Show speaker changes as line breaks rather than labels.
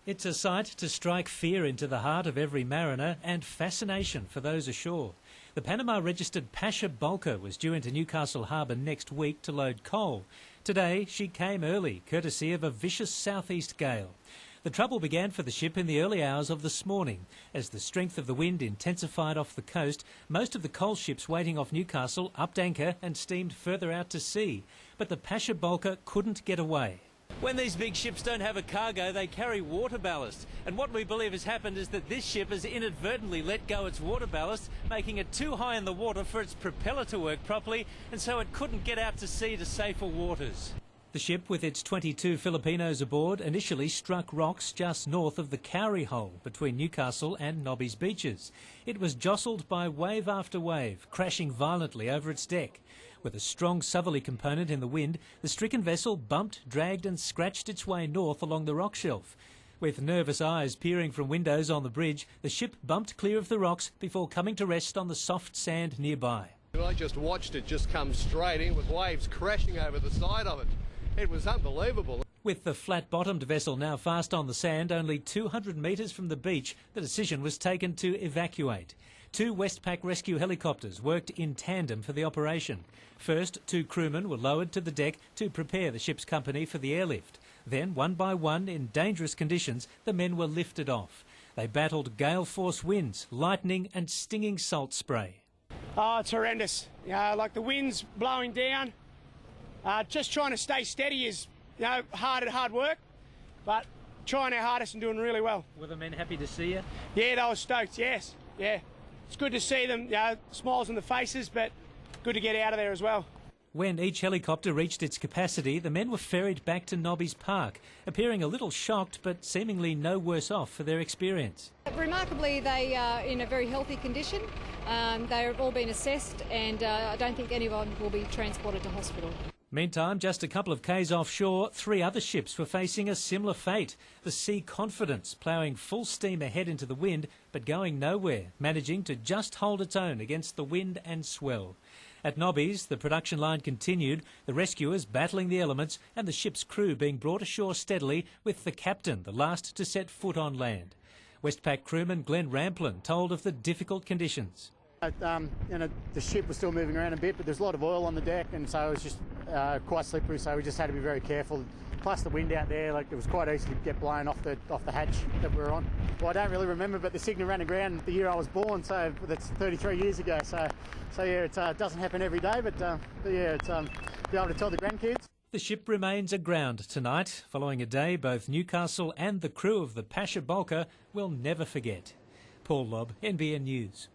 It's a sight to strike fear into the heart of every mariner and fascination for those ashore. The Panama-registered Pasha bulker was due into Newcastle Harbour next week to load coal. Today she came early, courtesy of a vicious southeast gale. The trouble began for the ship in the early hours of this morning. As the strength of the wind intensified off the coast, most of the coal ships waiting off Newcastle upped anchor and steamed further out to sea. But the Pasha bulker couldn't get away. When these big ships don't have a cargo, they carry water ballast. And what we believe has happened is that this ship has inadvertently let go its water ballast, making it too high in the water for its propeller to work properly, and so it couldn't get out to sea to safer waters. The ship, with its 22 Filipinos aboard, initially struck rocks just north of the Cowrie Hole between Newcastle and Nobby'S beaches. It was jostled by wave after wave, crashing violently over its deck. With a strong southerly component in the wind, the stricken vessel bumped, dragged and scratched its way north along the rock shelf. With nervous eyes peering from windows on the bridge, the ship bumped clear of the rocks before coming to rest on the soft sand nearby.
I just watched it just come straight in with waves crashing over the side of it. It was unbelievable.
With the flat-bottomed vessel now fast on the sand, only 200 metres from the beach, the decision was taken to evacuate. 2 Westpac rescue helicopters worked in tandem for the operation. First, 2 crewmen were lowered to the deck to prepare the ship's company for the airlift. Then, one by one, in dangerous conditions, the men were lifted off. They battled gale-force winds, lightning and stinging salt spray.
Oh, it's horrendous. Like the wind's blowing down. Just trying to stay steady is, hard work, but trying our hardest and doing really well.
Were the men happy to see you?
Yeah, they were stoked, yes. Yeah. It's good to see them, smiles on the faces, but good to get out of there as well.
When each helicopter reached its capacity, the men were ferried back to Nobby'S Park, appearing a little shocked but seemingly no worse off for their experience.
Remarkably, they are in a very healthy condition. They've all been assessed and I don't think anyone will be transported to hospital.
Meantime, just a couple of k's offshore, 3 other ships were facing a similar fate. The Sea Confidence ploughing full steam ahead into the wind, but going nowhere, managing to just hold its own against the wind and swell. At Nobby'S, the production line continued, the rescuers battling the elements and the ship's crew being brought ashore steadily, with the captain the last to set foot on land. Westpac crewman Glenn Ramplin told of the difficult conditions.
The ship was still moving around a bit, but there's a lot of oil on the deck, and so it was just quite slippery, so we just had to be very careful. Plus the wind out there, it was quite easy to get blown off the hatch that we were on. Well, I don't really remember, but the signal ran aground the year I was born, so that's 33 years ago. So yeah, it doesn't happen every day, but yeah, it's be able to tell the grandkids.
The ship remains aground tonight. Following a day both Newcastle and the crew of the Pasha bulker will never forget. Paul Lobb, NBN News.